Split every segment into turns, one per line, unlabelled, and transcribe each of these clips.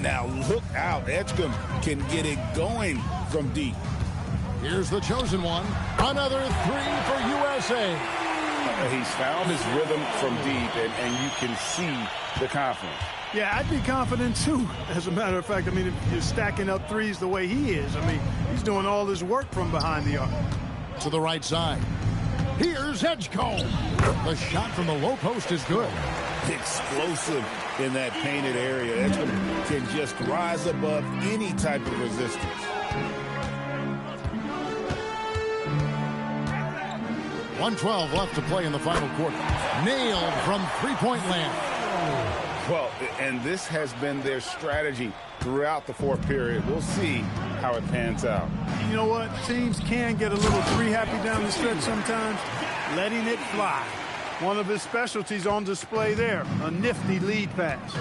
Now look out. Edgecombe can get it going from deep.
Here's the chosen one. Another three for USA.
He's found his rhythm from deep, and you can see the confidence.
Yeah, I'd be confident too. As a matter of fact, I mean, if you're stacking up threes the way he is, I mean, he's doing all his work from behind the arc.
To the right side. Here's Edgecombe. The shot from the low post is good.
Explosive in that painted area. Edgecombe can just rise above any type of resistance.
.112 left to play in the final quarter. Nailed from three-point land.
Well, and this has been their strategy throughout the fourth period. We'll see how it pans out.
You know what? Teams can get a little free-happy down the stretch sometimes, letting it fly. One of his specialties on display there, a nifty lead pass.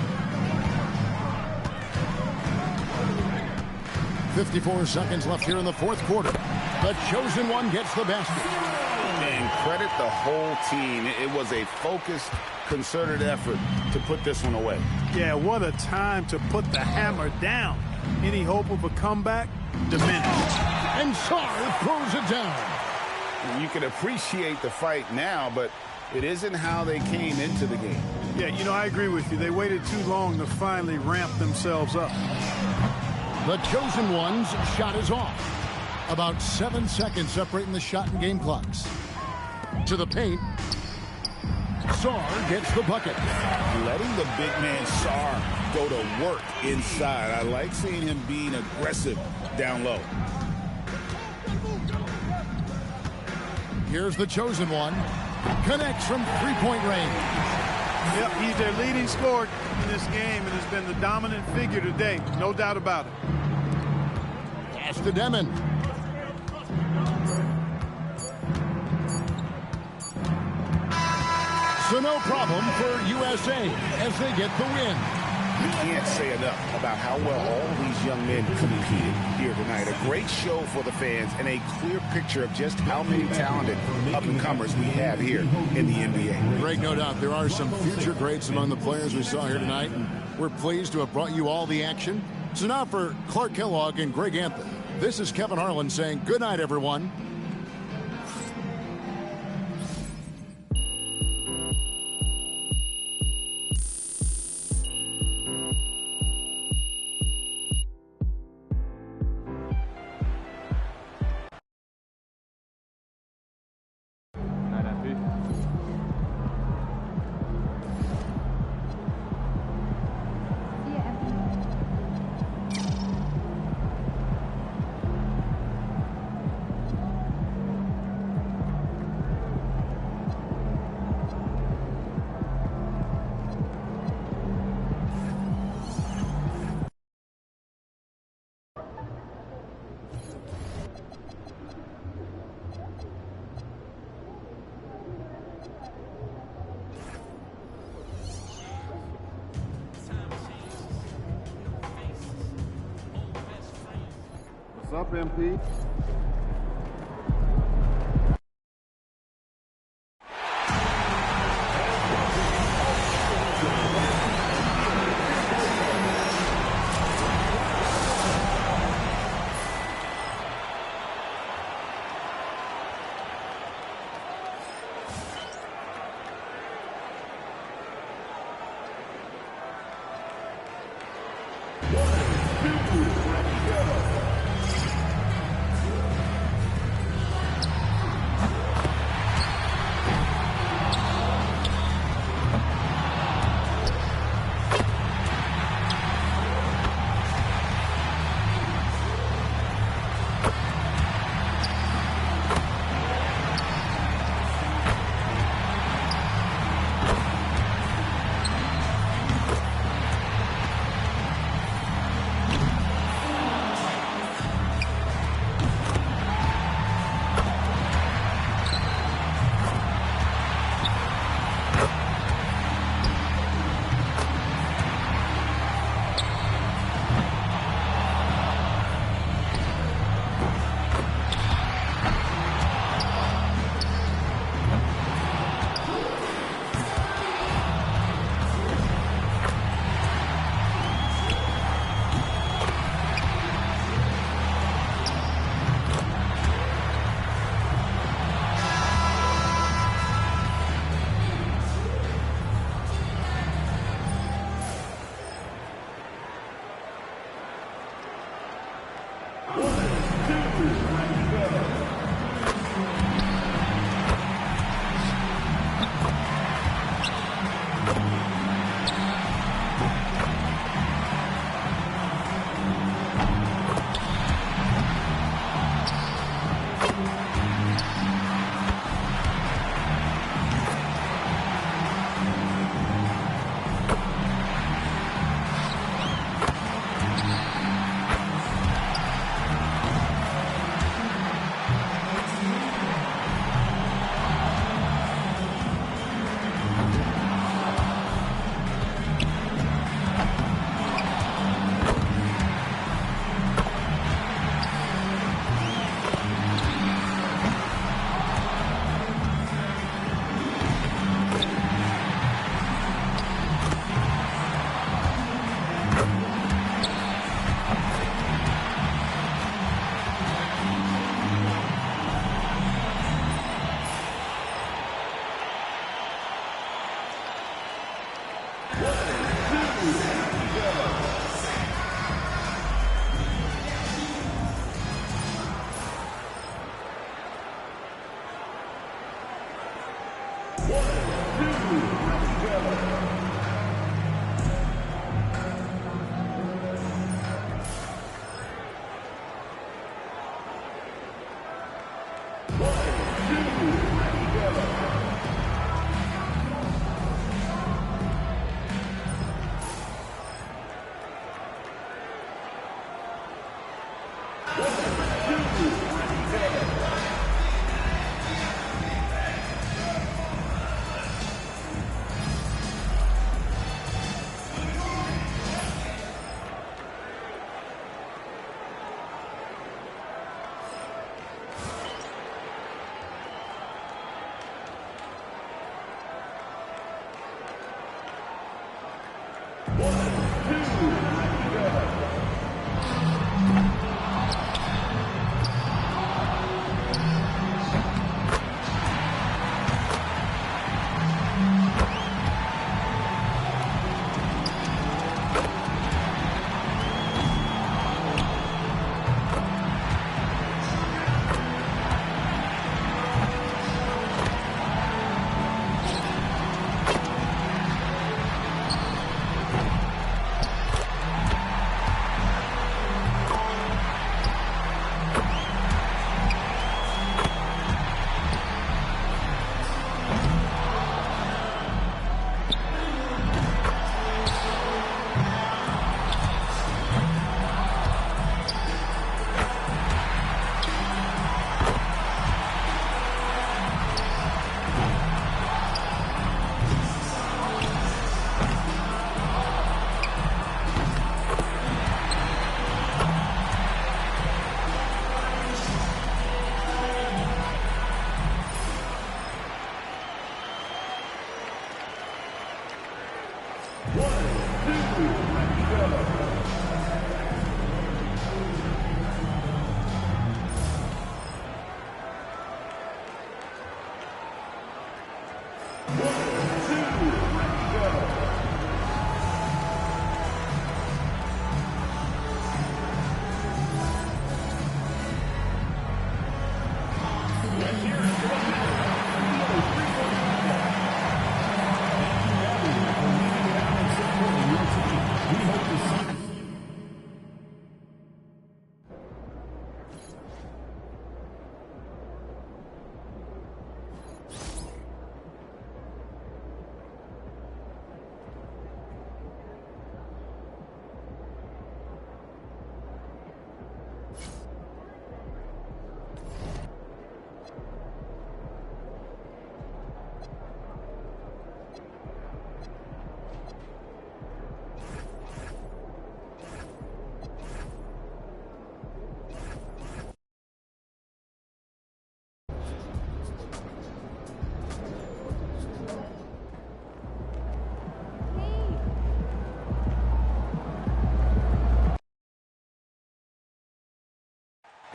54 seconds left here in the fourth quarter. The chosen one gets the basket.
And credit the whole team. It was a focused, concerted effort to put this one away.
Yeah, what a time to put the hammer down. Any hope of a comeback? Diminished.
And Sarr throws it down.
You can appreciate the fight now, but it isn't how they came into the game.
Yeah, you know, I agree with you. They waited too long to finally ramp themselves up.
The chosen one's shot is off. About 7 seconds separating the shot and game clocks. To the paint. Sarr gets the bucket.
Letting the big man Sarr go to work inside. I like seeing him being aggressive down low.
Here's the chosen one. Connects from three-point range.
Yep, he's their leading scorer in this game and has been the dominant figure today. No doubt about it.
Pass to Demon. So no problem for USA as they get the win.
You can't say enough about how well all these young men competed here tonight. A great show for the fans and a clear picture of just how many talented up-and-comers we have here in the NBA.
Greg, no doubt there are some future greats among the players we saw here tonight, and we're pleased to have brought you all the action. So now for Clark Kellogg and Greg Anthony, this is Kevin Harlan saying good night, everyone.
What's up, MP?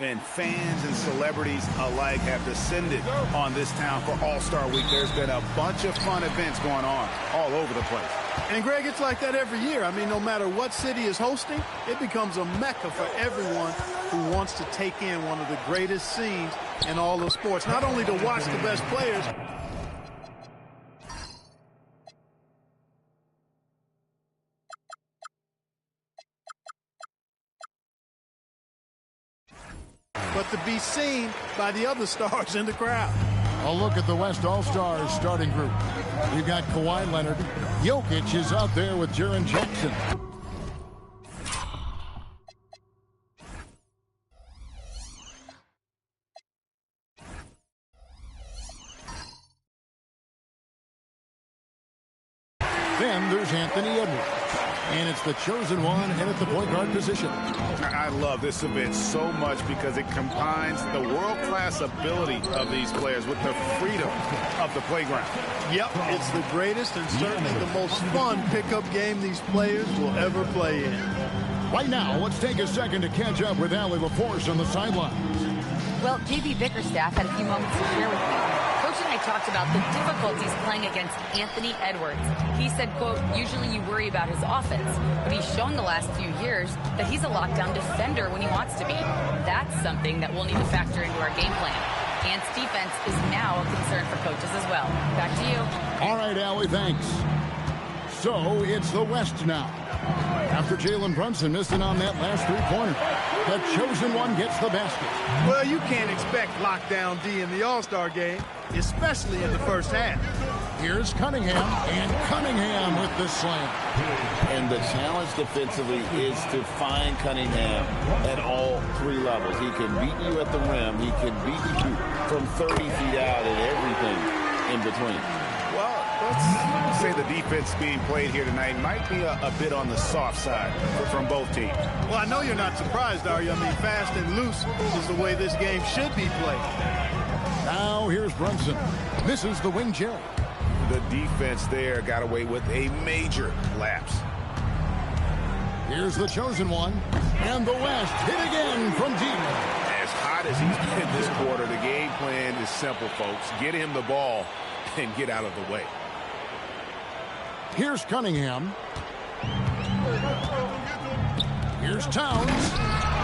And fans and celebrities alike have descended on this town for All-Star Week. There's been a bunch of fun events going on all over the place.
And, Greg, it's like that every year. I mean, no matter what city is hosting, it becomes a mecca for everyone who wants to take in one of the greatest scenes in all of sports. Not only to watch the best players, but to be seen by the other stars in the crowd.
A look at the West All-Stars starting group. We've got Kawhi Leonard. Jokic is out there with Jaren Jackson. Then there's Anthony Edwards. And it's the chosen one and at the point guard position.
I love this event so much because it combines the world-class ability of these players with the freedom of the playground.
Yep, it's the greatest and certainly the most fun pickup game these players will ever play in.
Right now, let's take a second to catch up with Allie LaForce on the sidelines.
Well, JB Bickerstaff had a few moments to share with me. Coach and I talked about the difficulties playing against Anthony Edwards. He said, quote, usually you worry about his offense, but he's shown the last few years that he's a lockdown defender when he wants to be. That's something that we'll need to factor into our game plan. Ants defense is now a concern for coaches as well. Back to you.
All right, Allie, thanks. So it's the West now. After Jalen Brunson missed it on that last three-pointer, the chosen one gets the basket.
Well, you can't expect lockdown D in the All-Star game, especially in the first half.
Here's Cunningham, and Cunningham with the slam.
And the challenge defensively is to find Cunningham at all three levels. He can beat you at the rim. He can beat you from 30 feet out and everything in between.
Well, let's say the defense being played here tonight might be a bit on the soft side from both teams.
Well, I know you're not surprised, are you? I mean, fast and loose is the way this game should be played.
Now here's Brunson. Misses the wing cherry.
The defense there got away with a major lapse.
Here's the chosen one. And the West hit again from deep.
As hot as he's been this quarter, the game plan is simple, folks. Get him the ball and get out of the way.
Here's Cunningham. Here's Towns.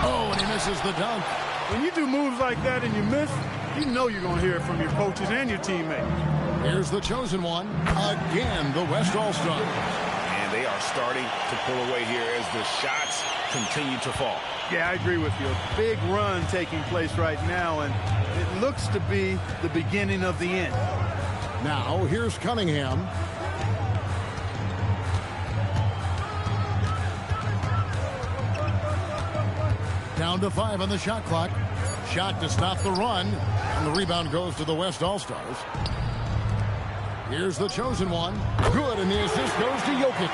Oh, and he misses the dunk.
When you do moves like that and you miss, you know you're going to hear it from your coaches and your teammates.
Here's the chosen one. Again, the West All-Stars.
And they are starting to pull away here as the shots continue to fall.
Yeah, I agree with you. A big run taking place right now, and it looks to be the beginning of the end.
Now, here's Cunningham. Down to 5 on the shot clock. Shot to stop the run. And the rebound goes to the West All-Stars. Here's the chosen one. Good, and the assist goes to Jokic.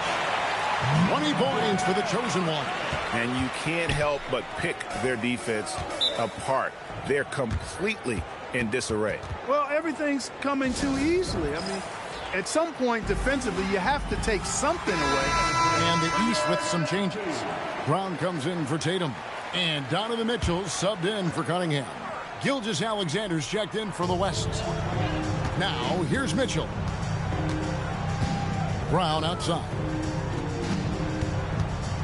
20 points for the chosen one.
And you can't help but pick their defense apart. They're completely in disarray.
Well, everything's coming too easily. I mean, at some point defensively, you have to take something away.
And the East with some changes. Brown comes in for Tatum. And Donovan Mitchell subbed in for Cunningham. Gilgeous-Alexander's checked in for the West. Now, here's Mitchell. Brown outside.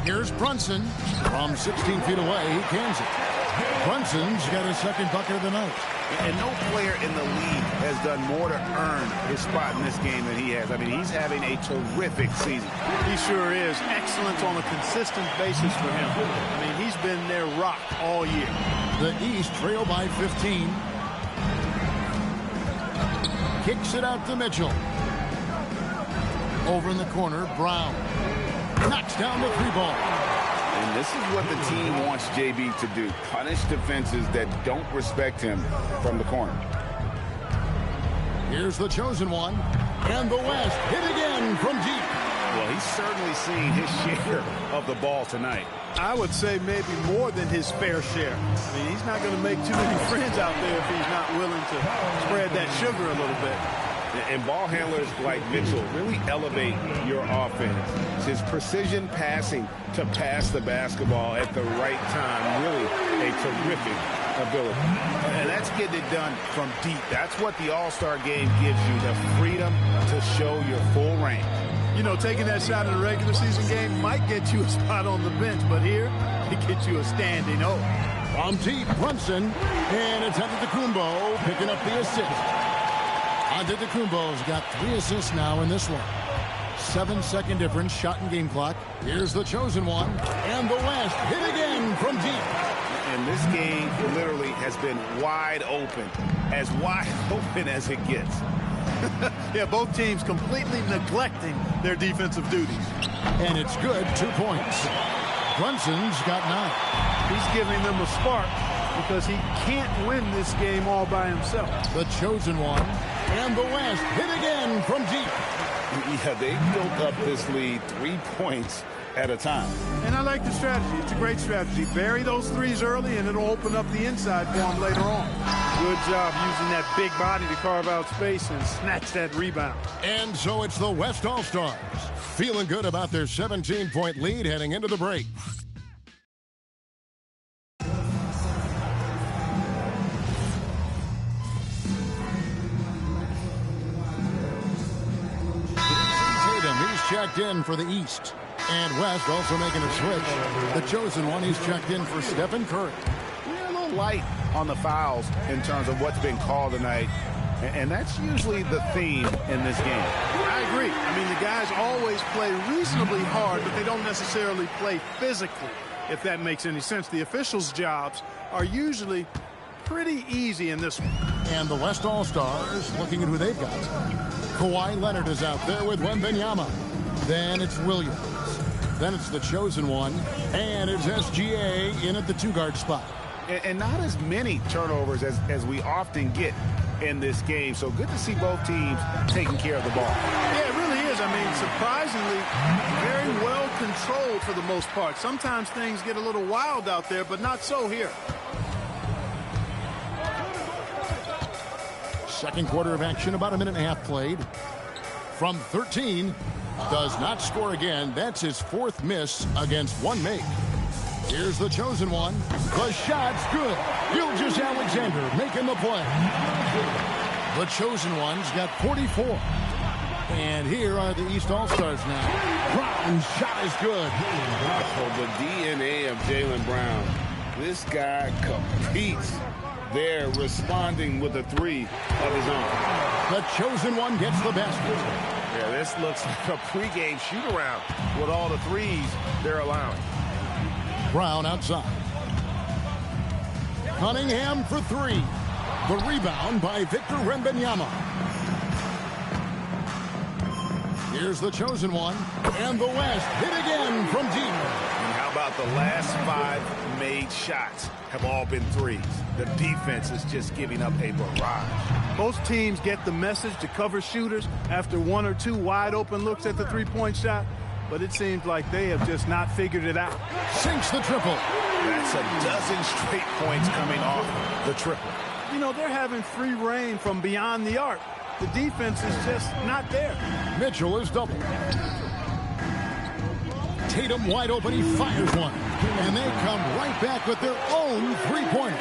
Here's Brunson. From 16 feet away, he cans it. Brunson's got his second bucket of the night.
And no player in the league has done more to earn his spot in this game than he has. I mean, he's having a terrific season.
He sure is. Excellence on a consistent basis for him. I mean, he's been their rock all year.
The East trail by 15. Kicks it out to Mitchell. Over in the corner, Brown. Knocks down the three ball.
And this is what the team wants JB to do. Punish defenses that don't respect him from the corner.
Here's the chosen one. And the West hit again from deep.
Well, he's certainly seen his share of the ball tonight.
I would say maybe more than his fair share. I mean, he's not going to make too many friends out there if he's not willing to spread that sugar a little bit.
And ball handlers like Mitchell really elevate your offense. His precision passing to pass the basketball at the right time, really a terrific ability. And that's getting it done from deep. That's what the All-Star game gives you, the freedom to show your full range.
You know, taking that shot in a regular season game might get you a spot on the bench, but here, it gets you a standing O.
From deep, Brunson, and it's Antetokounmpo picking up the assist. Antetokounmpo's got 3 assists now in this one. 7-second difference, shot and game clock. Here's the chosen one, and the West hit again from deep.
And this game literally has been wide open as it gets.
Yeah, both teams completely neglecting their defensive duties.
And it's good, 2 points. Brunson's got 9.
He's giving them a spark because he can't win this game all by himself.
The chosen one, and the West hit again from deep.
Yeah, they built up this lead 3 points at a time.
And I like the strategy. It's a great strategy. Bury those threes early, and it'll open up the inside for them later on. Good job using that big body to carve out space and snatch that rebound.
And so it's the West All-Stars feeling good about their 17-point lead heading into the break. checked in for the East. And West also making a switch. The chosen one, he's checked in for Stephen Curry.
We're a little light on the fouls in terms of what's been called tonight. And that's usually the theme in this game.
I agree. I mean, the guys always play reasonably hard, but they don't necessarily play physically, if that makes any sense. The officials' jobs are usually pretty easy in this one.
And the West All-Stars looking at who they've got. Kawhi Leonard is out there with Wembanyama. Then it's Williams. Then it's the chosen one. And it's SGA in at the two-guard spot.
And not as many turnovers as we often get in this game. So good to see both teams taking care of the ball.
Yeah, it really is. I mean, surprisingly, very well controlled for the most part. Sometimes things get a little wild out there, but not so here.
Second quarter of action, about a minute and a half played. From 13, does not score again. That's his fourth miss against one make. Here's the chosen one. The shot's good. Gilgeous-Alexander making the play. The chosen one's got 44. And here are the East All-Stars now. Brown's shot is good.
Oh, the DNA of Jaylen Brown. This guy competes. There, responding with a three of his own.
The chosen one gets the basket.
Yeah, this looks like a pregame shoot-around with all the threes they're allowing.
Brown outside. Cunningham for three. The rebound by Victor Wembanyama. Here's the chosen one. And the West hit again from deep.
And how about the last 5 made shots have all been threes? The defense is just giving up a barrage.
Most teams get the message to cover shooters after 1 or 2 wide open looks at the three-point shot. But it seems like they have just not figured it out.
Sinks the triple.
That's a dozen straight points coming off the triple.
You know, they're having free reign from beyond the arc. The defense is just not there.
Mitchell is doubled. Tatum wide open. He fires one. And they come right back with their own three-pointer.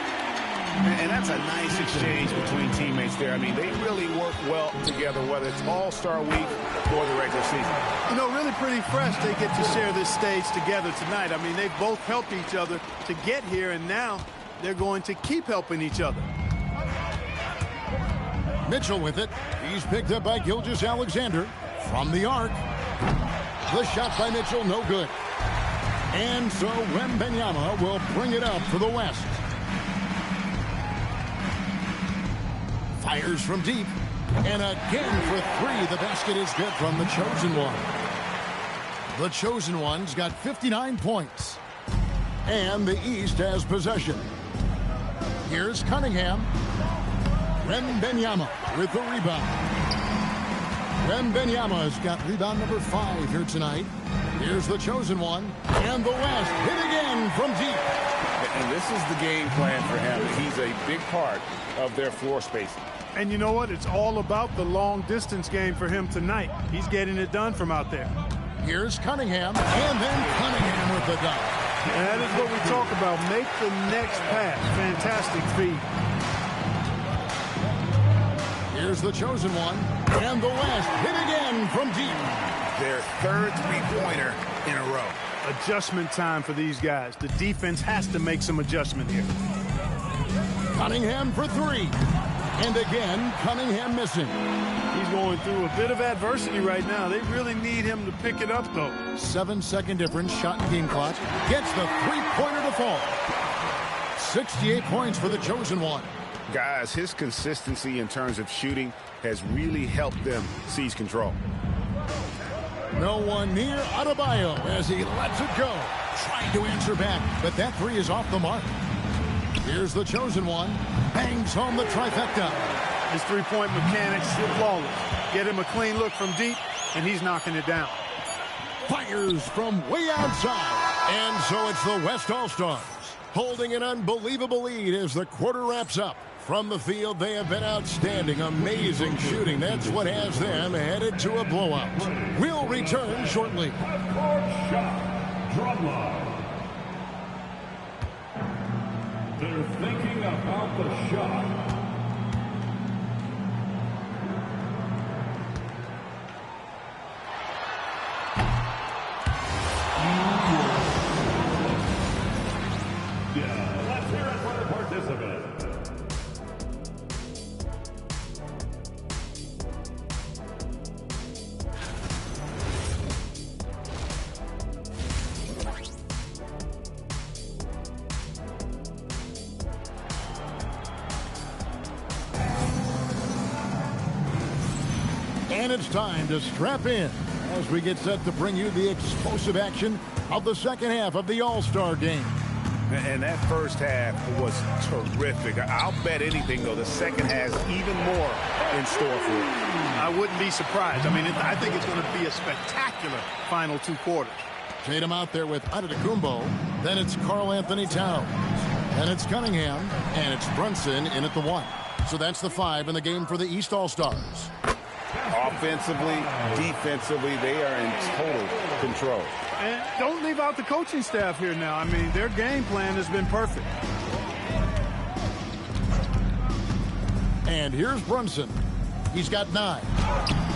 And that's a nice exchange between teammates there. I mean, they really work well together, whether it's All-Star Week or the regular season.
You know, really pretty fresh they get to share this stage together tonight. I mean, they both helped each other to get here, and now they're going to keep helping each other.
Mitchell with it. He's picked up by Gilgeous-Alexander from the arc. The shot by Mitchell, no good. And so Wembanyama will bring it up for the West. Fires from deep. And again for three. The basket is good from the chosen one. The chosen one's got 59 points. And the East has possession. Here's Cunningham. Wembanyama with the rebound. Wembanyama's got rebound number 5 here tonight. Here's the chosen one. And the West hit again from deep.
And this is the game plan for him. He's a big part of their floor spacing.
And you know what? It's all about the long-distance game for him tonight. He's getting it done from out there.
Here's Cunningham. And then Cunningham with the dunk.
And that is what we talk about. Make the next pass. Fantastic feed.
Here's the chosen one. And the West hit again from deep.
Their third three-pointer in a row.
Adjustment time for these guys. The defense has to make some adjustment here.
Cunningham for three. And again, Cunningham missing.
He's going through a bit of adversity right now. They really need him to pick it up, though.
7-second difference, shot and game clock. Gets the three-pointer to fall. 68 points for the chosen one.
Guys, his consistency in terms of shooting has really helped them seize control.
No one near Adebayo as he lets it go. Trying to answer back, but that three is off the mark. Here's the chosen one. Bangs home the trifecta.
His three-point mechanics flawless. Get him a clean look from deep, and he's knocking it down.
Fires from way outside. And so it's the West All-Stars holding an unbelievable lead as the quarter wraps up. From the field, they have been outstanding. Amazing shooting. That's what has them headed to a blowout. We'll return shortly.
They're thinking about the shot.
And it's time to strap in as we get set to bring you the explosive action of the second half of the All-Star game.
And that first half was terrific. I'll bet anything, though, the second has even more in store for it.
I wouldn't be surprised. I mean, I think it's going to be a spectacular final 2 quarters.
Tatum out there with Antetokounmpo. Then it's Karl-Anthony Towns. Then it's Cunningham. And it's Brunson in at the 1. So that's the 5 in the game for the East All-Stars.
Offensively, defensively, they are in total control.
And don't leave out the coaching staff here now. I mean, their game plan has been perfect.
And here's Brunson. He's got 9.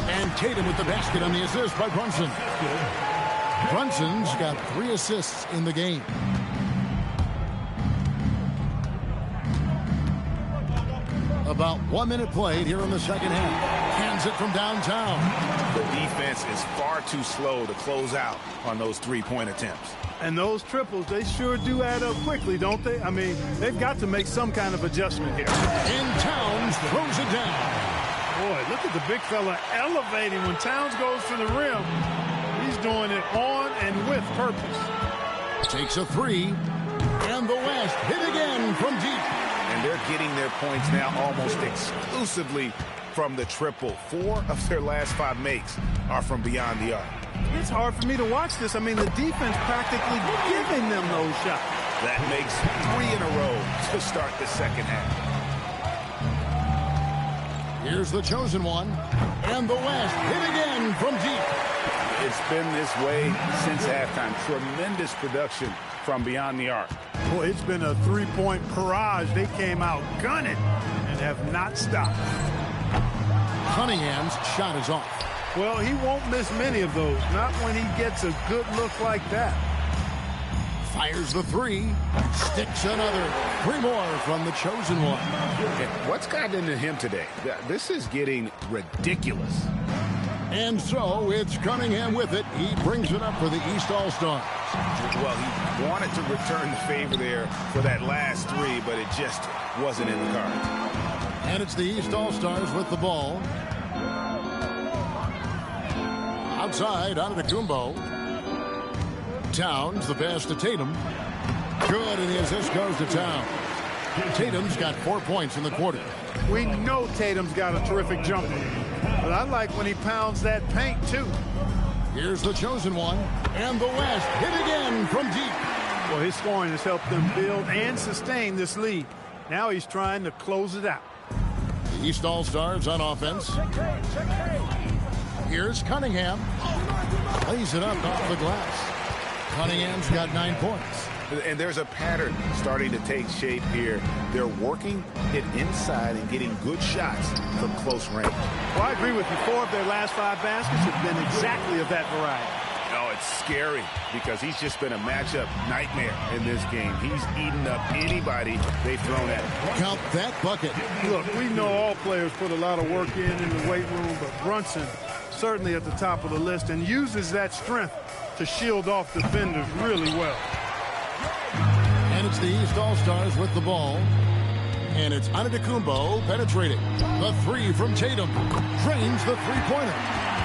And Tatum with the basket on the assist by Brunson. Brunson's got 3 assists in the game. About 1 minute played here in the second half. Hands it from downtown.
The defense is far too slow to close out on those 3-point attempts.
And those triples, they sure do add up quickly, don't they? I mean, they've got to make some kind of adjustment here.
And Towns throws it down.
Boy, look at the big fella elevating when Towns goes to the rim. He's doing it on and with purpose.
Takes a 3. And the West hit again from deep.
And they're getting their points now almost exclusively from the triple. 4 of their last 5 makes are from beyond the arc.
It's hard for me to watch this. I mean, the defense practically giving them those shots.
That makes 3 in a row to start the second half.
Here's the chosen one. And the West hit again from deep.
It's been this way since halftime. Tremendous production from beyond the arc.
Boy, it's been a 3-point barrage. They came out gunning and have not stopped.
Cunningham's shot is off.
Well, he won't miss many of those. Not when he gets a good look like that.
Fires the 3. Sticks another. 3 more from the chosen one.
And what's gotten into him today? This is getting ridiculous.
And so it's Cunningham with it. He brings it up for the East All-Stars.
Well, he wanted to return the favor there for that last 3, but it just wasn't in the cards.
And it's the East All-Stars with the ball. Outside, Antetokounmpo. Towns, the pass to Tatum. Good, and the assist goes to Towns. Tatum's got 4 points in the quarter.
We know Tatum's got a terrific jumper, but I like when he pounds that paint, too.
Here's the chosen one, and the West hit again from deep.
Well, his scoring has helped them build and sustain this lead. Now he's trying to close it out.
The East All-Stars on offense. Here's Cunningham. Lays it up off the glass. Cunningham's got 9 points.
And there's a pattern starting to take shape here. They're working it inside and getting good shots from close range.
Well, I agree with you. 4 of their last 5 baskets have been exactly of that variety.
No, it's scary because he's just been a matchup nightmare in this game. He's eaten up anybody they've thrown at him.
Count that bucket.
Look, we know all players put a lot of work in the weight room, but Brunson certainly at the top of the list and uses that strength to shield off defenders really well.
And it's the East All-Stars with the ball. And it's Antetokounmpo penetrating. The 3 from Tatum. Drains the 3-pointer.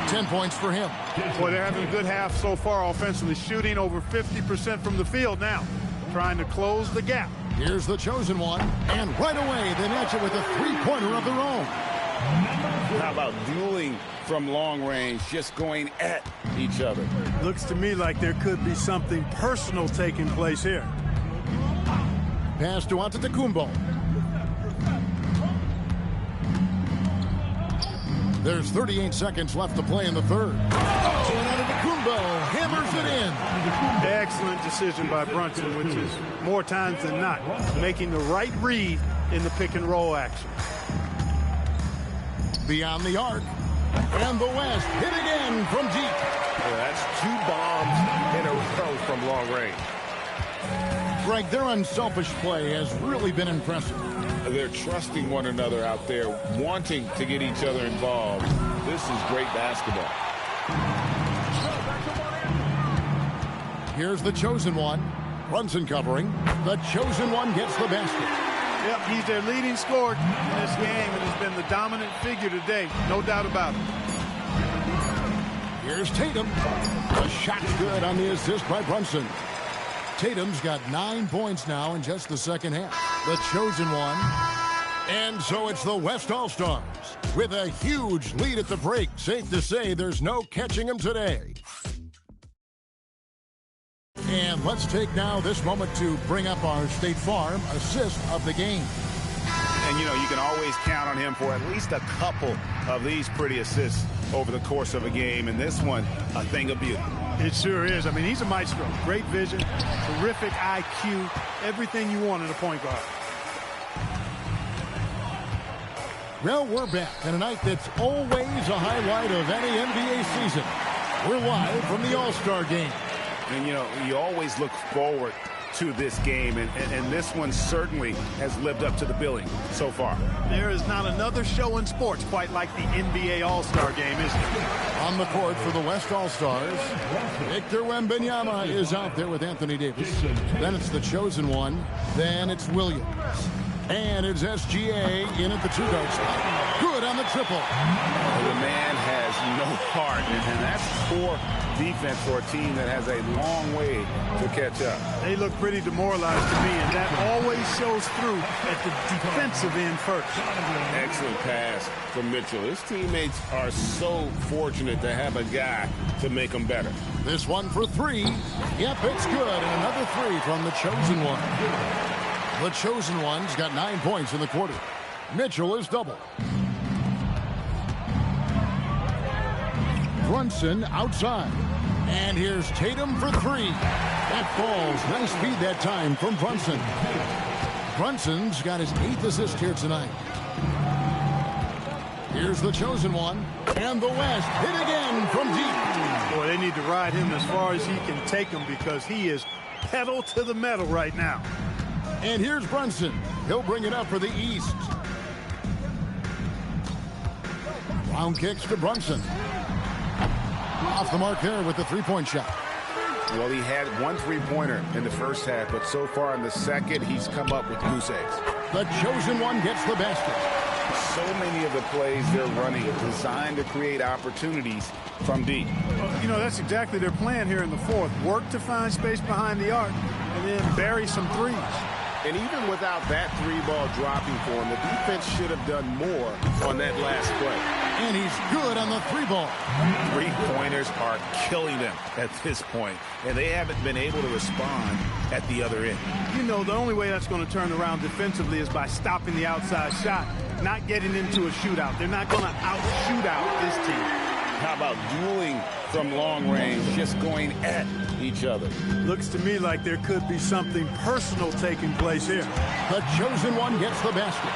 10 points for him.
Boy, they're having a good half so far offensively. Shooting over 50% from the field now. Trying to close the gap.
Here's the chosen one. And right away, they match it with a 3-pointer of their own.
How about dueling from long range, just going at each other?
Looks to me like there could be something personal taking place here.
Pass to Antetokounmpo. There's 38 seconds left to play in the third. Oh, and Antetokounmpo hammers it in.
Excellent decision by Brunson, which is more times than not making the right read in the pick and roll action.
Beyond the arc. And the West hit again from deep.
Well, that's 2 bombs in a row from long range.
Greg, their unselfish play has really been impressive.
They're trusting one another out there, wanting to get each other involved. This is great basketball.
Here's the chosen one. Brunson covering. The chosen one gets the basket.
Yep, he's their leading scorer in this game and has been the dominant figure today. No doubt about it.
Here's Tatum. The shot's good on the assist by Brunson. Tatum's got 9 points now in just the second half. The chosen one. And so it's the West All-Stars with a huge lead at the break. Safe to say there's no catching them today. And let's take now this moment to bring up our State Farm assist of the game.
And, you know, you can always count on him for at least a couple of these pretty assists over the course of a game. And this one, a thing of beauty.
It sure is. I mean, he's a maestro. Great vision, terrific IQ, everything you want in a point guard.
Well, we're back on a night that's always a highlight of any NBA season. We're live from the All-Star game.
And, you know, you always look forward to this game, and this one certainly has lived up to the billing so far.
There is not another show in sports quite like the NBA All-Star game, is there?
On the court for the West All-Stars, Victor Wembanyama is out there with Anthony Davis. Then it's the chosen one. Then it's Williams. And it's SGA in at the two-guard spot. Good on the triple.
The man has no heart, and that's poor defense for a team that has a long way to catch up.
They look pretty demoralized to me, and that always shows through at the defensive end first.
Excellent pass from Mitchell. His teammates are so fortunate to have a guy to make them better.
This one for three. Yep, it's good. And another three from the chosen one. The chosen one's got 9 points in the quarter. Mitchell is double. Brunson outside. And here's Tatum for three. That falls. Nice speed that time from Brunson. Brunson's got his 8th assist here tonight. Here's the chosen one. And the West hit again from deep.
Boy, they need to ride him as far as he can take him because he is pedal to the metal right now.
And here's Brunson. He'll bring it up for the East. Round kicks to Brunson. Off the mark there with the three-point shot.
Well, he had one three-pointer in the first half, but so far in the second, he's come up with goose eggs.
The chosen one gets the basket.
So many of the plays they're running are designed to create opportunities from deep.
You know, that's exactly their plan here in the fourth. Work to find space behind the arc and then bury some threes.
And even without that three ball dropping for him, the defense should have done more on that last play.
And he's good on the three ball.
Three-pointers are killing them at this point, and they haven't been able to respond at the other end.
You know, the only way that's going to turn around defensively is by stopping the outside shot, not getting into a shootout. They're not going to out-shoot out this team.
How about dueling from long range, just going at each other?
Looks to me like there could be something personal taking place here.
The chosen one gets the basket.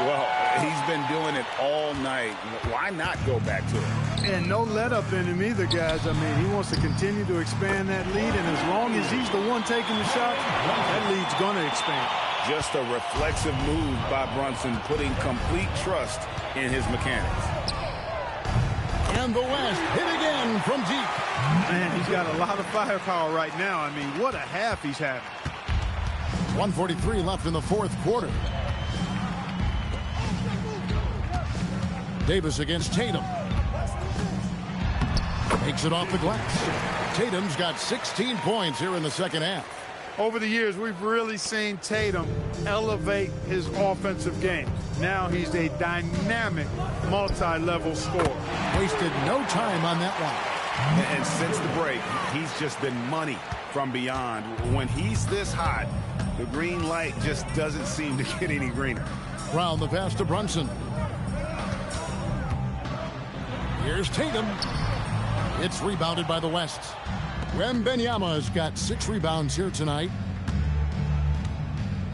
Well, he's been doing it all night. Why not go back to it?
And no let up in him either, guys. I mean, he wants to continue to expand that lead, and as long as he's the one taking the shot, that lead's going to expand.
Just a reflexive move by Brunson, putting complete trust in his mechanics.
And the West hit again from deep.
Man, he's got a lot of firepower right now. I mean, what a half he's having.
1:43 left in the fourth quarter. Davis against Tatum. Takes it off the glass. Tatum's got 16 points here in the second half.
Over the years, we've really seen Tatum elevate his offensive game. Now he's a dynamic, multi-level scorer.
Wasted no time on that one.
And since the break, he's just been money from beyond. When he's this hot, the green light just doesn't seem to get any greener.
Round the pass to Brunson. Here's Tatum. It's rebounded by the West. Wembanyama's got 6 rebounds here tonight.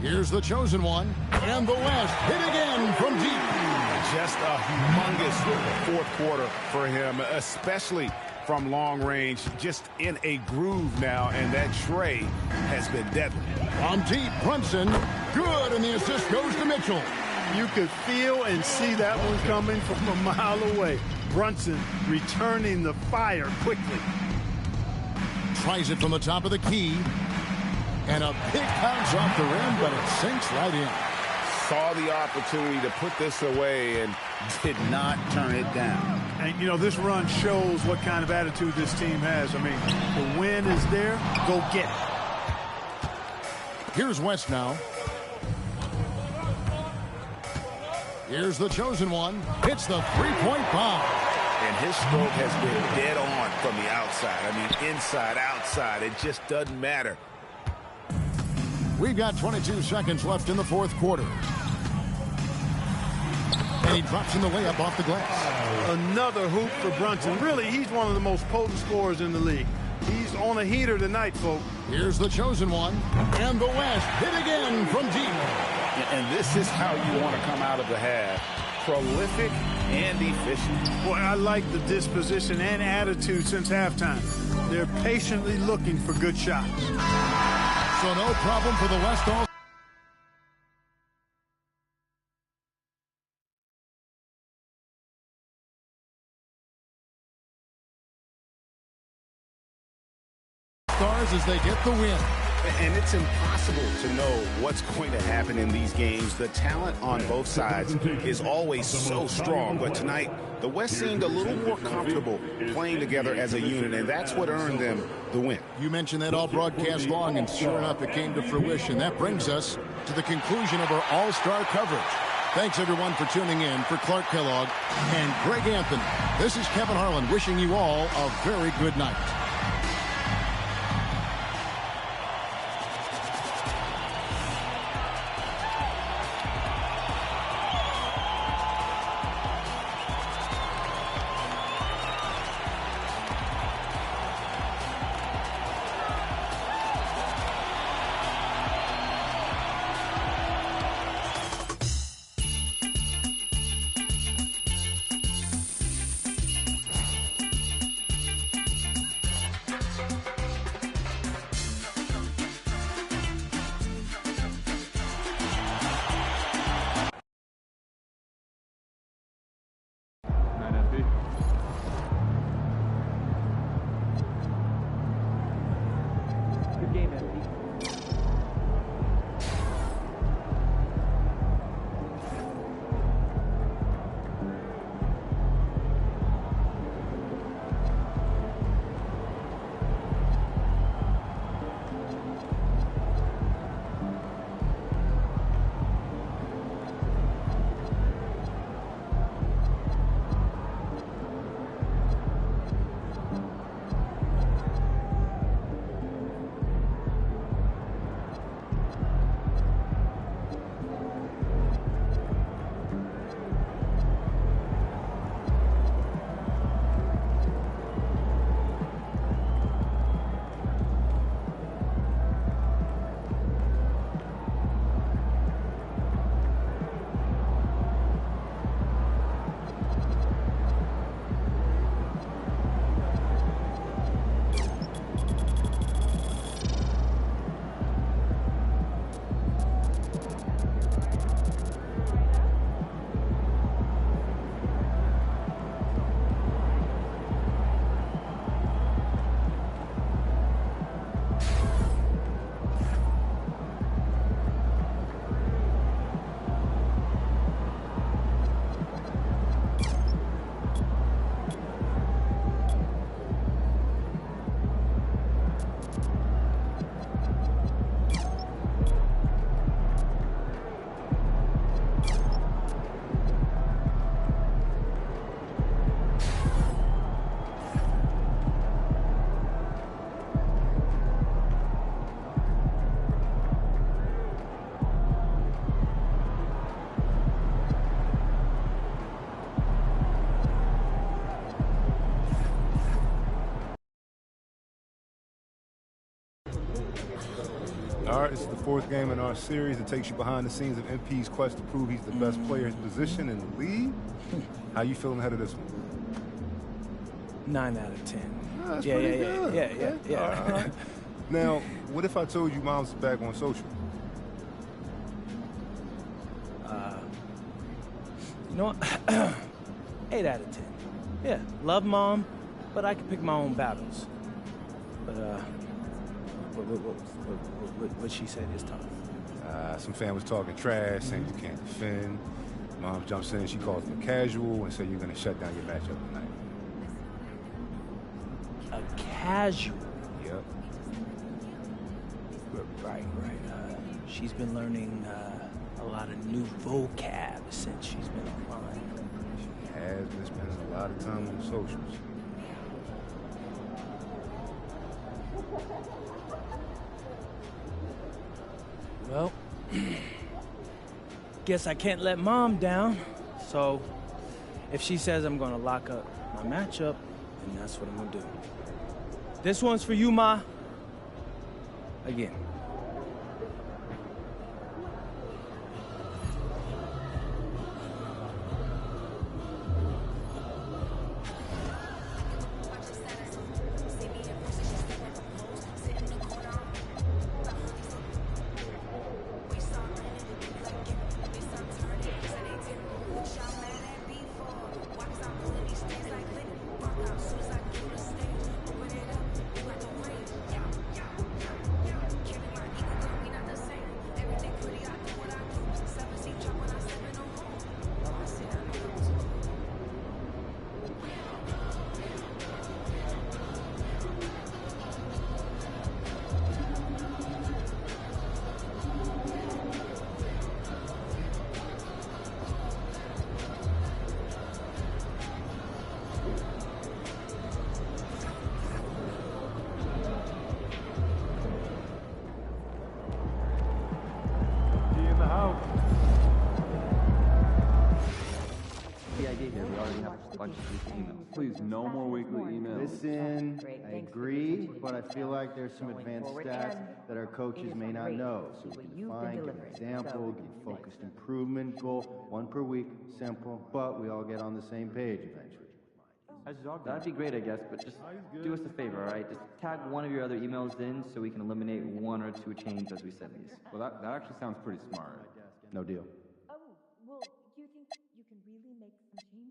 Here's the chosen one. And the West hit again from deep.
Just a humongous fourth quarter for him, especially from long range. Just in a groove now, and that tray has been deadly.
From deep, Brunson. Good, and the assist goes to Mitchell.
You could feel and see that one coming from a mile away. Brunson returning the fire quickly.
Tries it from the top of the key. And a big bounce off the rim, but it sinks right in.
Saw the opportunity to put this away and did not turn it down.
And, you know, this run shows what kind of attitude this team has. I mean, the win is there. Go get it.
Here's West now. Here's the chosen one. Hits the three-point bomb.
And his stroke has been dead on from the outside. I mean, inside, outside. It just doesn't matter.
We've got 22 seconds left in the fourth quarter. And he drops in the layup off the glass.
Another hoop for Brunson. Really, he's one of the most potent scorers in the league. He's on a heater tonight, folks.
Here's the chosen one. And the West hit again from deep.
And this is how you want to come out of the half. Prolific and efficient.
Boy, I like the disposition and attitude since halftime. They're patiently looking for good shots.
So no problem for the West All. Stars as they get the win.
And it's impossible to know what's going to happen in these games. The talent on both sides is always so strong. But tonight, the West seemed a little more comfortable playing together as a unit, and that's what earned them the win.
You mentioned that all broadcast long, and sure enough, it came to fruition. That brings us to the conclusion of our all-star coverage. Thanks, everyone, for tuning in. For Clark Kellogg and Greg Anthony, this is Kevin Harlan wishing you all a very good night.
All right, this is the fourth game in our series. It takes you behind the scenes of MP's quest to prove he's the best player in his position in the league. How you feeling ahead of this one?
9 out of 10.
Oh, that's
Yeah.
All right. Now, what if I told you Mom's back on social?
You know what? 8 out of 10. Yeah, love Mom, but I can pick my own battles. But, what she said is tough.
Some fan was talking trash, saying you can't defend. Mom jumps in, she calls him casual, and said you're going to shut down your matchup tonight.
a casual.
Yep.
Right. She's been learning a lot of new vocab since she's been online.
She has been spending a lot of time on the socials.
Well, guess I can't let Mom down. So, if she says I'm gonna lock up my matchup, then that's what I'm gonna do. This one's for you, Ma. Again.
Please, no more weekly emails.
Listen, I agree, but I feel like there's some advanced stats that our coaches may not know. So we can define, give an example, give a focused improvement goal, 1 per week, simple, but we all get on the same page eventually.
That'd be great, I guess, but just do us a favor, all right? Just tag one of your other emails in so we can eliminate 1 or 2 chains as we send these.
Well, that actually sounds pretty smart.
No deal.
Oh, well, do you think you can really make some changes?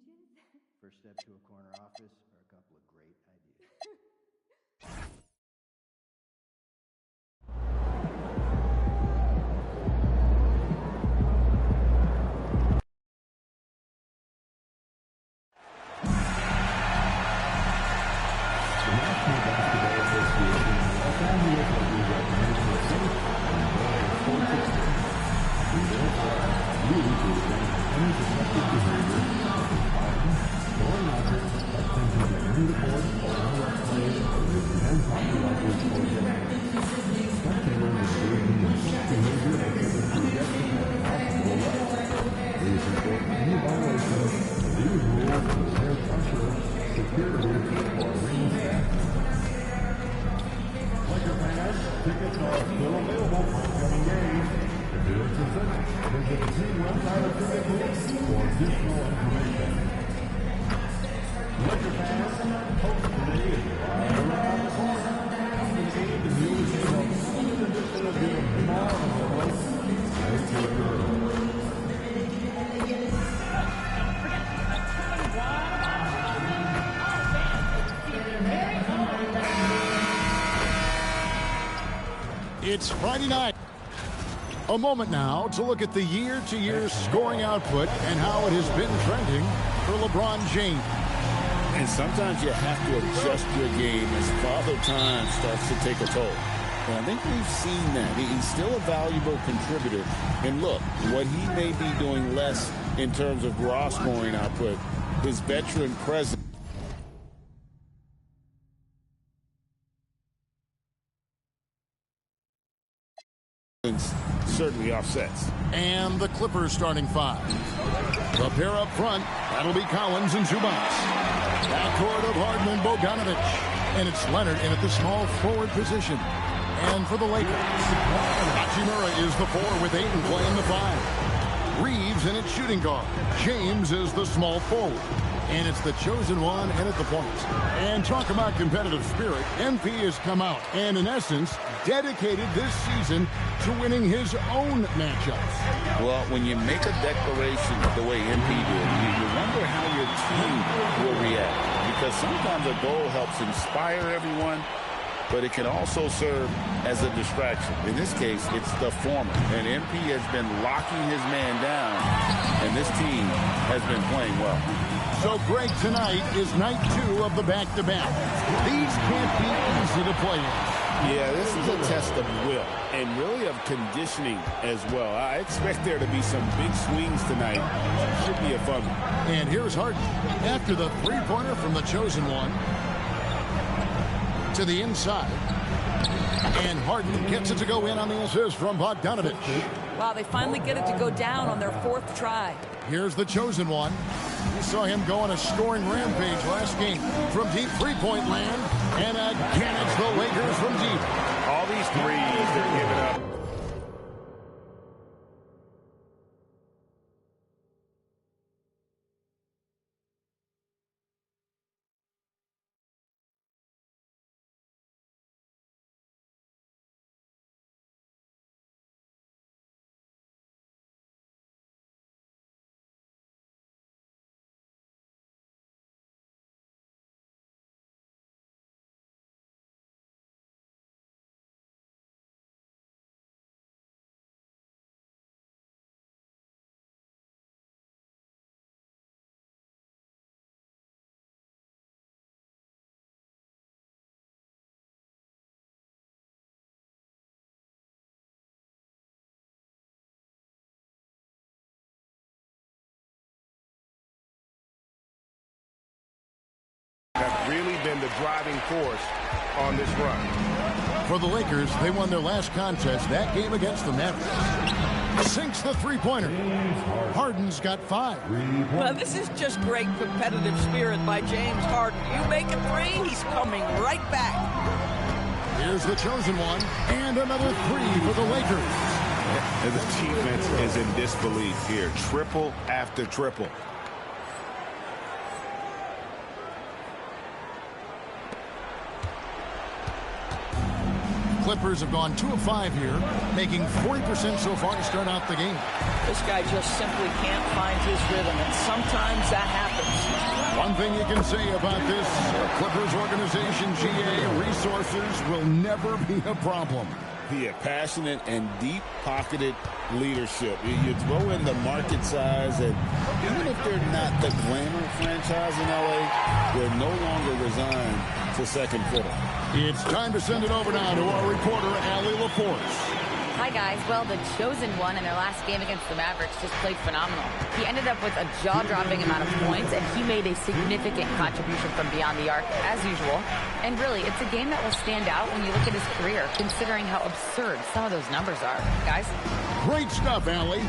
First step to a corner office are a couple of great ideas.
It's Friday night. A moment now to look at the year-to-year scoring output and how it has been trending for LeBron James.
And sometimes you have to adjust your game as Father Time starts to take a toll. And I think we've seen that. He's still a valuable contributor. And look, what he may be doing less in terms of raw scoring output, his veteran presence. Certainly offsets.
And the Clippers starting 5. The pair up front, that'll be Collins and Zubac. Backcourt of Hardman, Bogdanovic. And it's Leonard in at the small forward position. And for the Lakers, Hachimura is the 4 with Ayton playing the 5. Reeves in at shooting guard. James is the small forward. And it's the chosen one and at the point. And talk about competitive spirit. MP has come out and, in essence, dedicated this season to winning his own matchups.
Well, when you make a declaration the way MP did, you wonder how your team will react. Because sometimes a goal helps inspire everyone, but it can also serve as a distraction. In this case, it's the former. And MP has been locking his man down, and this team has been playing well.
So, Greg, tonight is night 2 of the back-to-back. These can't be easy to play in.
Yeah, this is a test of will and really of conditioning as well. I expect there to be some big swings tonight. Should be a fun one.
And here's Harden after the three-pointer from the chosen one to the inside. And Harden gets it to go in on the assist from Bogdanovich.
Wow, they finally get it to go down on their 4th try.
Here's the chosen one. We saw him go on a scoring rampage last game from deep three-point land. And again, it's the Lakers from deep.
All these threes they're giving up. Have really been the driving force on this run.
For the Lakers, they won their last contest, that game against the Mavericks. Sinks the three-pointer. Harden's got 5.
Well, this is just great competitive spirit by James Harden. You make a three, he's coming right back.
Here's the chosen one, and another 3 for the Lakers.
The defense is in disbelief here. Triple after triple.
Clippers have gone 2 of 5 here, making 40% so far to start out the game.
This guy just simply can't find his rhythm, and sometimes that happens.
One thing you can say about this Clippers organization, GA, resources will never be a problem.
Yeah, passionate and deep-pocketed leadership. You throw in the market size, and even if they're not the glamour franchise in L.A., they're no longer resigned to second fiddle.
It's time to send it over now to our reporter, Allie LaForce.
Hi, guys. Well, the chosen one in their last game against the Mavericks just played phenomenal. He ended up with a jaw-dropping amount of points, and he made a significant contribution from beyond the arc, as usual. And really, it's a game that will stand out when you look at his career, considering how absurd some of those numbers are. Guys?
Great stuff, Allie.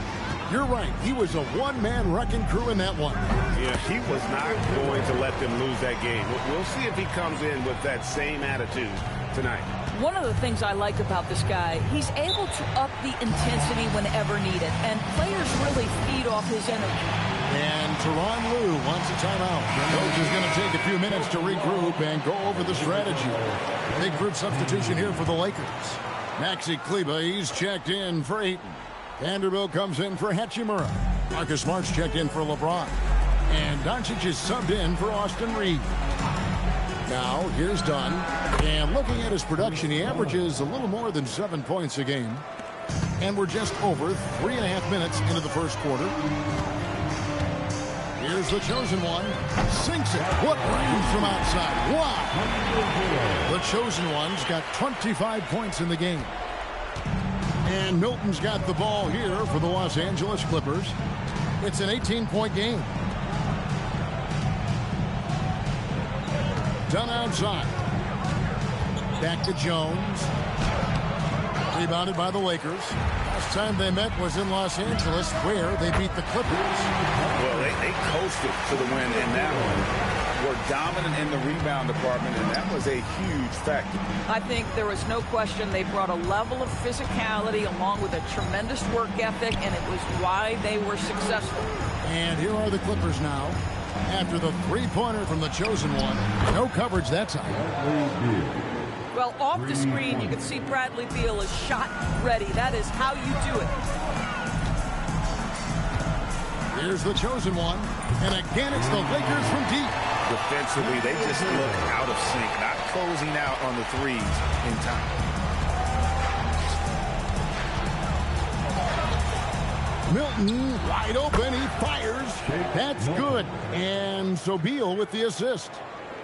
You're right. He was a one-man wrecking crew in that one.
Yeah, he was not going to let them lose that game. We'll see if he comes in with that same attitude tonight.
One of the things I like about this guy, he's able to up the intensity whenever needed, and players really feed off his energy.
And Tyronn Lue wants a timeout. The coach is going to take a few minutes to regroup and go over the strategy. Big group substitution here for the Lakers. Maxi Kleber, he's checked in for Ayton. Vanderbilt comes in for Hachimura. Marcus Smart's checked in for LeBron. And Doncic is subbed in for Austin Reeves. Now, here's Dunn. And looking at his production, he averages a little more than 7 points a game. And we're just over 3.5 minutes into the first quarter. Here's the chosen one. Sinks it. What range from outside. Wow. The chosen one's got 25 points in the game. And Milton's got the ball here for the Los Angeles Clippers. It's an 18-point game. Dunn outside. Back to Jones. Rebounded by the Lakers. Last time they met was in Los Angeles, where they beat the Clippers.
Well, they coasted to the win in that one. Were dominant in the rebound department, and that was a huge factor.
I think there was no question they brought a level of physicality along with a tremendous work ethic, and it was why they were successful.
And here are the Clippers now. After the three-pointer from the chosen one. No coverage that time.
Well, off the screen, you can see Bradley Beal is shot ready. That is how you do it.
Here's the chosen one. And again, it's the Lakers from deep.
Defensively, they just look out of sync, not closing out on the threes in time.
Milton wide open. He fires. That's good. And so Beal with the assist.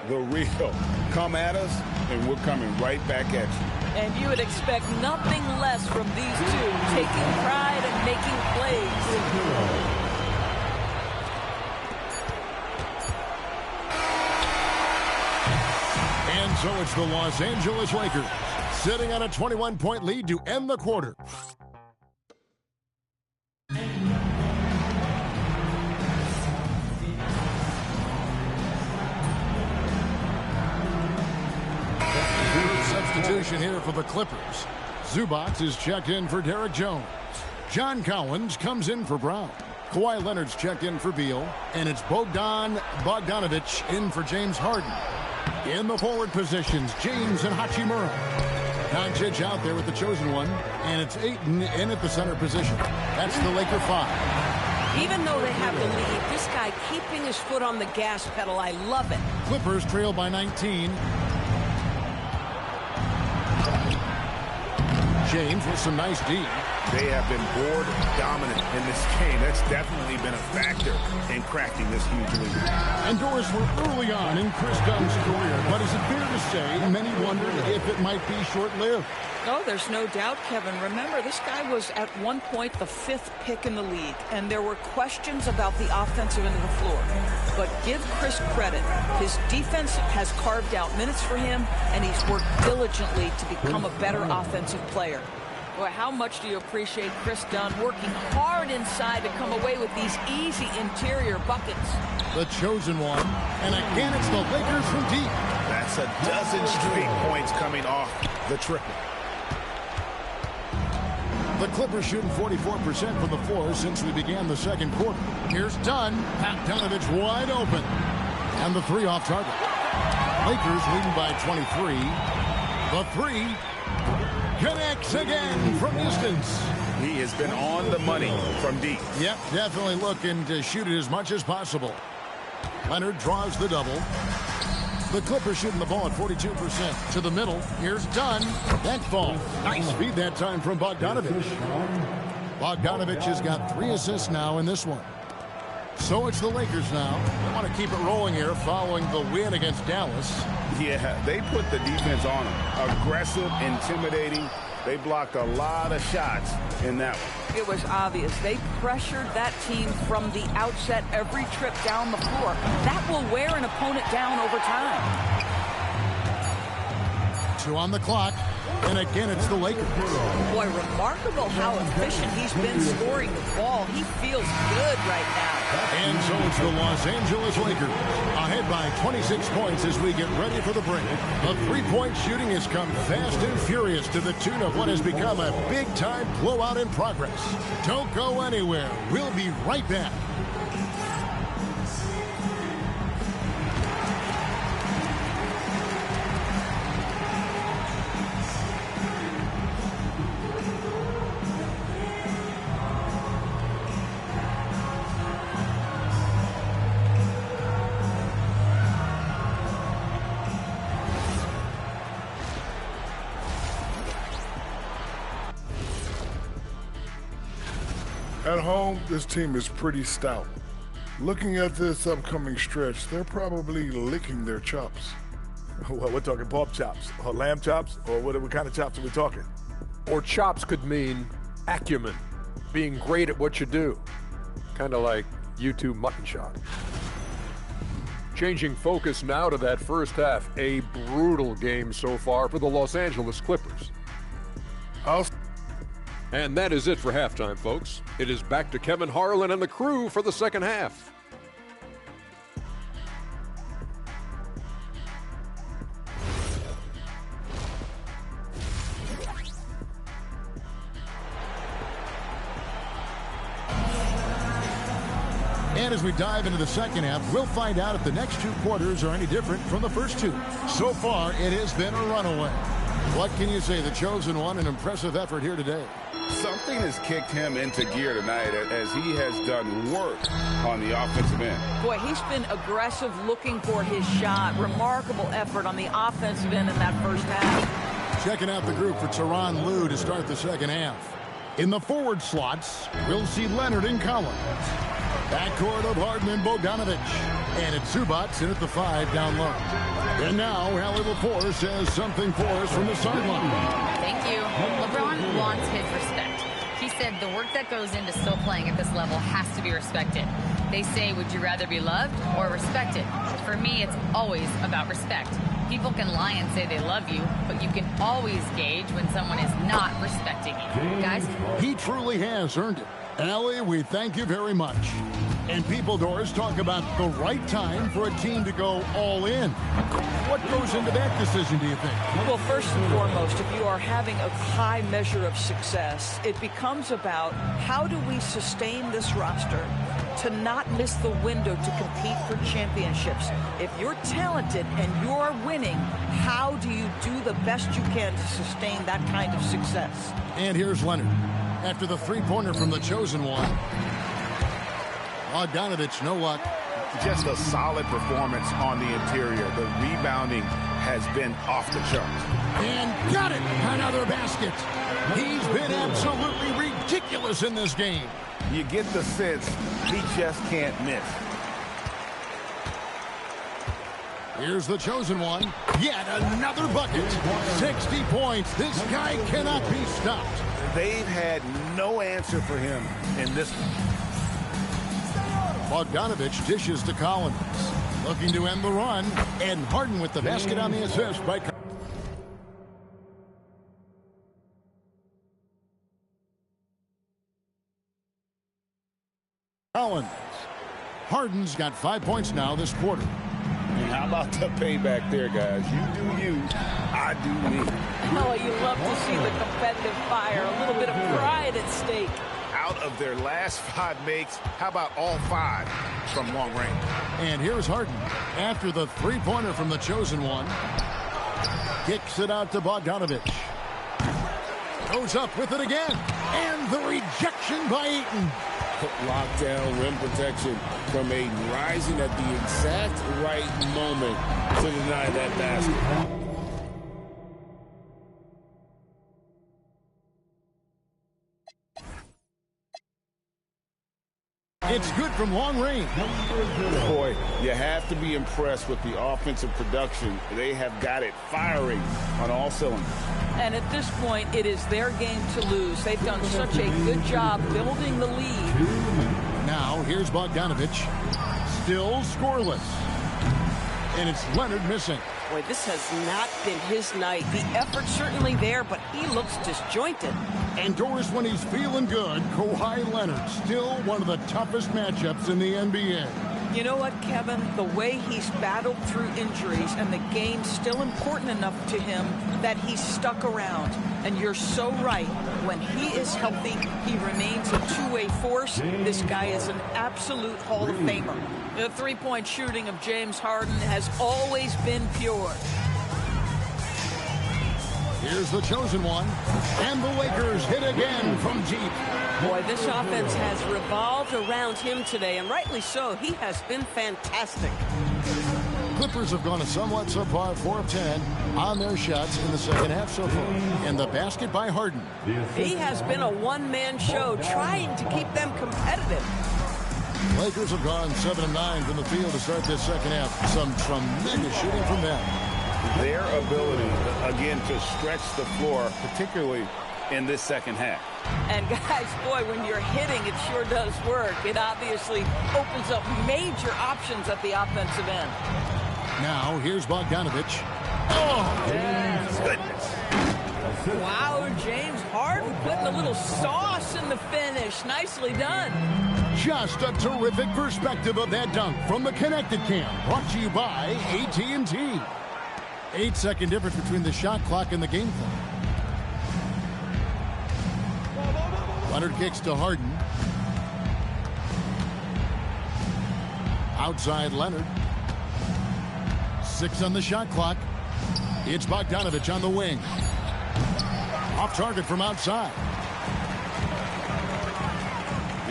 The real. Come at us, and we're coming right back at you.
And you would expect nothing less from these two, taking pride and making plays.
And so it's the Los Angeles Lakers sitting on a 21-point lead to end the quarter. Substitution here for the Clippers. Zubac is checked in for Derek Jones. John Collins comes in for Brown. Kawhi Leonard's checked in for Beal. And it's Bogdan Bogdanovic in for James Harden. In the forward positions, James and Hachimura. Doncic out there with the chosen one. And it's Ayton in at the center position. That's the Laker 5.
Even though they have the lead, this guy keeping his foot on the gas pedal, I love it.
Clippers trail by 19. James with some nice D.
They have been board dominant in this game. That's definitely been a factor in cracking this huge lead.
And Doris, we're early on in Chris Dunn's career, but is it fair to say many wondered if it might be short-lived?
Oh, there's no doubt, Kevin. Remember, this guy was at one point the 5th pick in the league, and there were questions about the offensive end of the floor. But give Chris credit. His defense has carved out minutes for him, and he's worked diligently to become a better offensive player. Boy, how much do you appreciate Chris Dunn working hard inside to come away with these easy interior buckets?
The chosen one, and again it's the Lakers from deep.
That's a dozen straight points coming off the triple.
The Clippers shooting 44% from the floor since we began the second quarter. Here's Dunn. Bogdanovic wide open. And the 3 off target. Lakers leading by 23. The 3 connects again from distance.
He has been on the money from deep.
Yep, definitely looking to shoot it as much as possible. Leonard draws the double. The Clippers shooting the ball at 42%. To the middle. Here's Dunn. That ball. Nice speed that time from Bogdanovic. Bogdanovic has got 3 assists now in this one. So it's the Lakers now. They want to keep it rolling here following the win against Dallas.
Yeah, they put the defense on them. Aggressive, intimidating. They blocked a lot of shots in that one.
It was obvious. They pressured that team from the outset every trip down the floor. That will wear an opponent down over time.
2 on the clock. And again, it's the Lakers.
Boy, remarkable how efficient he's been scoring the ball. He feels good right now.
And so it's the Los Angeles Lakers ahead by 26 points as we get ready for the break. The 3-point shooting has come fast and furious to the tune of what has become a big-time blowout in progress. Don't go anywhere. We'll be right back.
At home, this team is pretty stout. Looking at this upcoming stretch, they're probably licking their chops.
Well, we're talking pork chops, or lamb chops, or what kind of chops are we talking?
Or chops could mean acumen, being great at what you do. Kind of like U2 Mutton Shop. Changing focus now to that first half. A brutal game so far for the Los Angeles Clippers. And that is it for halftime, folks. It is back to Kevin Harlan and the crew for the second half.
And as we dive into the second half, we'll find out if the next 2 quarters are any different from the first 2. So far, it has been a runaway. What can you say? The chosen one, an impressive effort here today.
Something has kicked him into gear tonight as he has done work on the offensive end.
Boy, he's been aggressive looking for his shot. Remarkable effort on the offensive end in that first half.
Checking out the group for Tyronn Lue to start the second half. In the forward slots, we'll see Leonard and Collins. Backcourt of Harden and Bogdanovic. And it's Zubac in at the 5 down low. And now, Allie LaForce has something for us from the sideline.
Thank you. LeBron wants his respect. He said the work that goes into still playing at this level has to be respected. They say, would you rather be loved or respected? For me, it's always about respect. People can lie and say they love you, but you can always gauge when someone is not respecting you. Guys?
He truly has earned it. Allie, we thank you very much. And People Doors talk about the right time for a team to go all in. What goes into that decision, do you think?
Well, first and foremost, if you are having a high measure of success, it becomes about how do we sustain this roster to not miss the window to compete for championships. If you're talented and you're winning, how do you do the best you can to sustain that kind of success?
And here's Leonard. After the three-pointer from the chosen one. Bogdanovic, no luck.
Just a solid performance on the interior. The rebounding has been off the charts.
And got it! Another basket. He's been absolutely ridiculous in this game.
You get the sense he just can't miss.
Here's the chosen one. Yet another bucket. 60 points. This guy cannot be stopped.
They've had no answer for him in this one.
Bogdanovic dishes to Collins. Looking to end the run. And Harden with the basket on the assist by Collins. Harden's got 5 points now this quarter.
And how about the payback there, guys? You do you, I do me.
Oh, you love to see the competitive fire. A little bit of pride at stake.
Out of their last 5 makes, how about all 5 from long range?
And here's Harden. After the three-pointer from the chosen one. Kicks it out to Bogdanovic. Goes up with it again. And the rejection by Ayton.
Lockdown rim protection from Ayton, rising at the exact right moment to deny that basket.
It's good from long range.
Boy, you have to be impressed with the offensive production. They have got it firing on all cylinders.
And at this point, it is their game to lose. They've done such a good job building the lead.
Now, here's Bogdanovic. Still scoreless. And it's Leonard missing.
Boy, this has not been his night. The effort's certainly there, but he looks disjointed.
And Doris, when he's feeling good, Kawhi Leonard, still one of the toughest matchups in the NBA.
You know what, Kevin? The way he's battled through injuries and the game's still important enough to him that he's stuck around. And you're so right. When he is healthy, he remains a two-way force. This guy is an absolute Hall of Famer. The three-point shooting of James Harden has always been pure.
Here's the chosen one. And the Lakers hit again from deep.
Boy, this offense has revolved around him today, and rightly so. He has been fantastic.
Clippers have gone a somewhat subpar 4 of 10 on their shots in the second half so far. And the basket by Harden.
He has been a one-man show trying to keep them competitive.
Lakers have gone 7 of 9 from the field to start this second half. Some tremendous shooting from them.
Their ability, again, to stretch the floor, particularly in this second half.
And guys, boy, when you're hitting, it sure does work. It obviously opens up major options at the offensive end.
Now, here's Bogdanovic. Oh,
yes. Goodness.
Wow, James Harden putting a little sauce in the finish. Nicely done.
Just a terrific perspective of that dunk from the Connected Cam. Brought to you by AT&T. 8-second difference between the shot clock and the game clock. Leonard kicks to Harden. Outside Leonard. 6 on the shot clock. It's Bogdanovic on the wing. Off target from outside.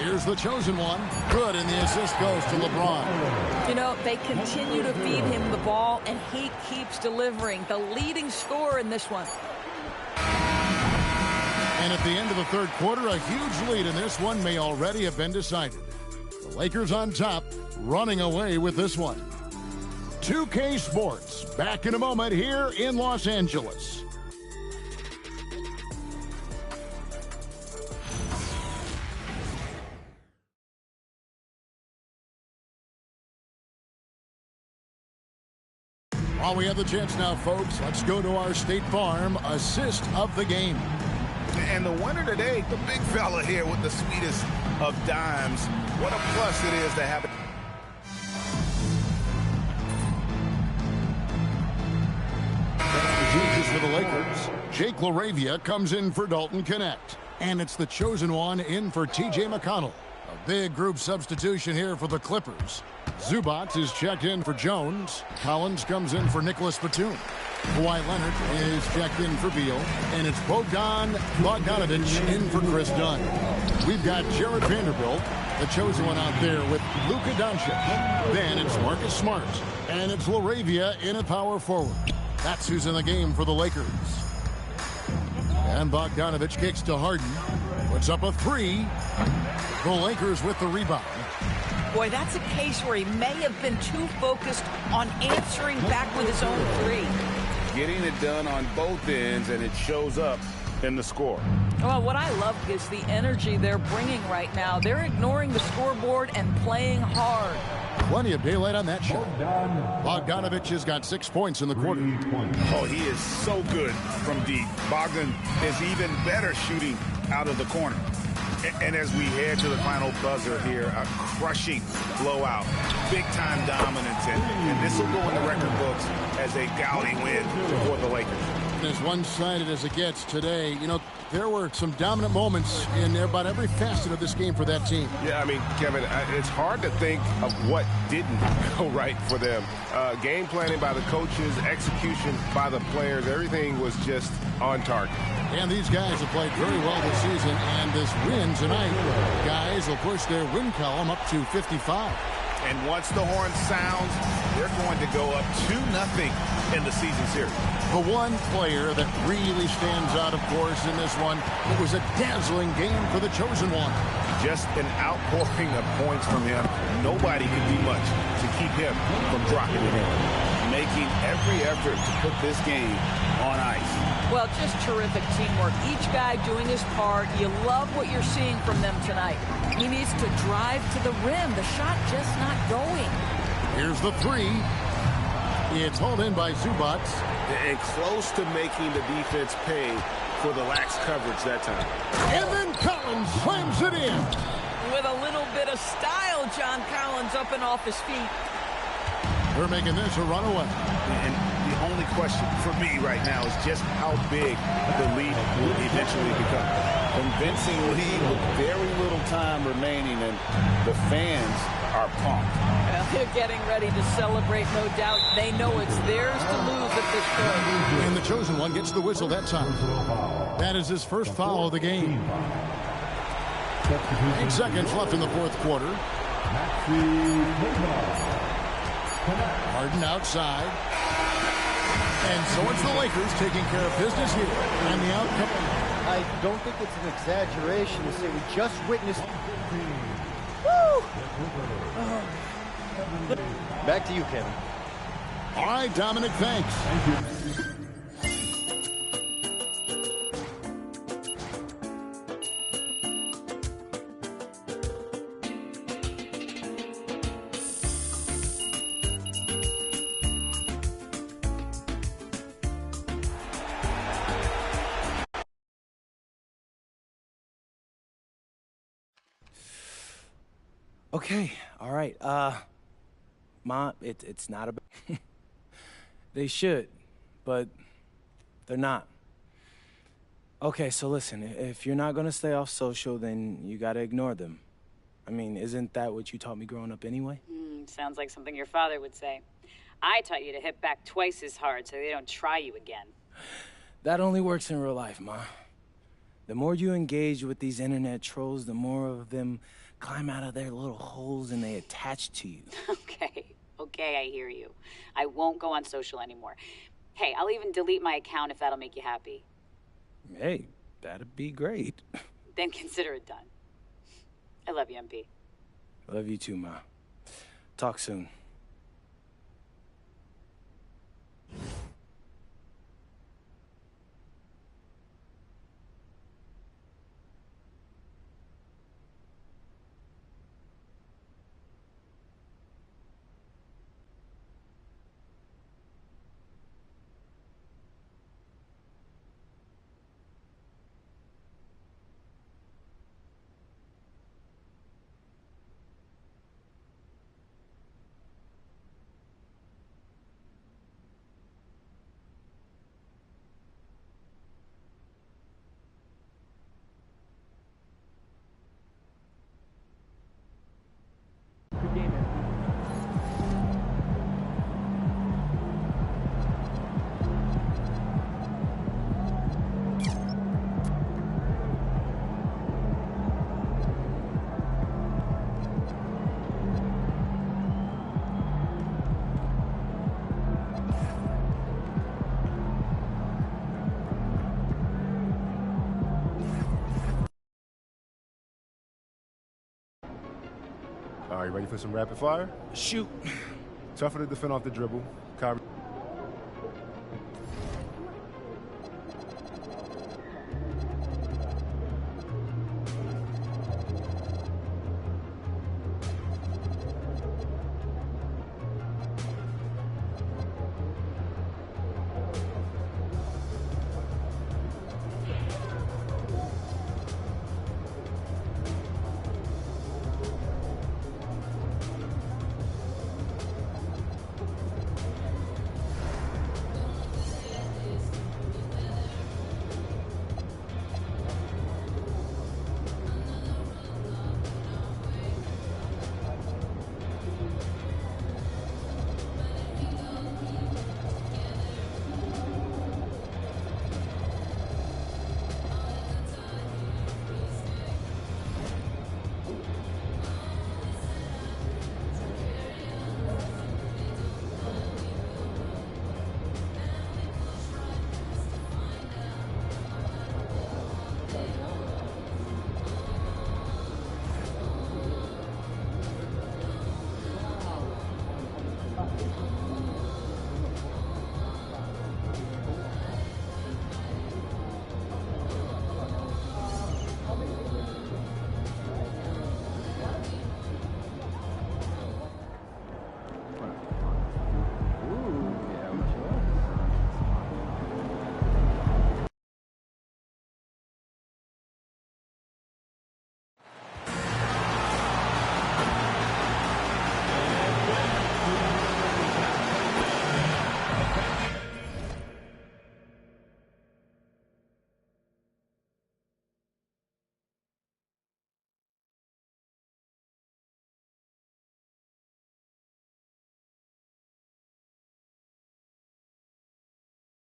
Here's the chosen one. Good, and the assist goes to LeBron.
You know, they continue to feed him the ball, and he keeps delivering. The leading scorer in this one.
And at the end of the third quarter, a huge lead in this one may already have been decided. The Lakers on top, running away with this one. 2K Sports, back in a moment here in Los Angeles. While we have the chance now, folks, let's go to our State Farm assist of the game.
And the winner today, the big fella here with the sweetest of dimes. What a plus it is to have it.
Jesus for the Lakers. Jake LaRavia comes in for Dalton Connect. And it's the chosen one in for T.J. McConnell. A big group substitution here for the Clippers. Zubac is checked in for Jones. Collins comes in for Nicholas Batum. Kawhi Leonard is checked in for Beal. And it's Bogdan Bogdanovic in for Chris Dunn. We've got Jared Vanderbilt, the chosen one out there with Luka Doncic. Then it's Marcus Smart. And it's LaRavia in at power forward. That's who's in the game for the Lakers. And Bogdanovic kicks to Harden. Puts up a three. The Lakers with the rebound.
Boy, that's a case where he may have been too focused on answering back with his own three.
Getting it done on both ends, and it shows up in the score.
Well, what I love is the energy they're bringing right now. They're ignoring the scoreboard and playing hard.
Plenty of daylight on that shot. Bogdanovic has got 6 points in the quarter.
Oh, he is so good from deep. Bogdan is even better shooting out of the corner. And as we head to the final buzzer here, a crushing blowout, big-time dominance, and this will go in the record books as a gaudy win for the Lakers.
And as one-sided as it gets today, you know, there were some dominant moments in about every facet of this game for that team.
Yeah, I mean, Kevin, it's hard to think of what didn't go right for them. Game planning by the coaches, execution by the players, everything was just on target.
And these guys have played very well this season, and this win tonight, guys will push their win column up to 55.
And once the horn sounds, they're going to go up 2-0 in the season series.
The one player that really stands out, of course, in this one, it was a dazzling game for the chosen one.
Just an outpouring of points from him. Nobody could do much to keep him from dropping it in. Making every effort to put this game on ice.
Well, just terrific teamwork. Each guy doing his part. You love what you're seeing from them tonight. He needs to drive to the rim. The shot just not going.
Here's the three. It's hauled in by Zubac.
And close to making the defense pay for the lax coverage that time.
And then Collins slams it in.
With a little bit of style, John Collins up and off his feet.
They're making this a runaway.
And the only question for me right now is just how big the lead will eventually become.
Convincing lead with very little time remaining, and the fans are pumped.
Well, they're getting ready to celebrate, no doubt. They know it's theirs to lose at this point.
And the chosen one gets the whistle that time. That is his first foul of the game. 8 seconds left in the fourth quarter. Harden outside. And so it's the Lakers taking care of business here. And the outcome.
I don't think it's an exaggeration to say we just witnessed.
Woo!
Back to you, Kevin.
All right, Dominic, thanks. Thank you.
Okay, all right. Ma, it's not about... They should, but they're not. Okay, so listen, if you're not gonna stay off social, then you gotta ignore them. I mean, isn't that what you taught me growing up anyway?
Sounds like something your father would say. I taught you to hit back twice as hard so they don't try you again.
That only works in real life, Ma. The more you engage with these internet trolls, the more of them climb out of their little holes and they attach to you.
Okay, I hear you. I won't go on social anymore. Hey, I'll even delete my account if that'll make you happy.
Hey, that'd be great.
Then consider it done. I love you, MP.
Love you too, Ma. Talk soon.
All right, ready for some rapid fire?
Shoot.
Tougher to defend off the dribble. Kyrie.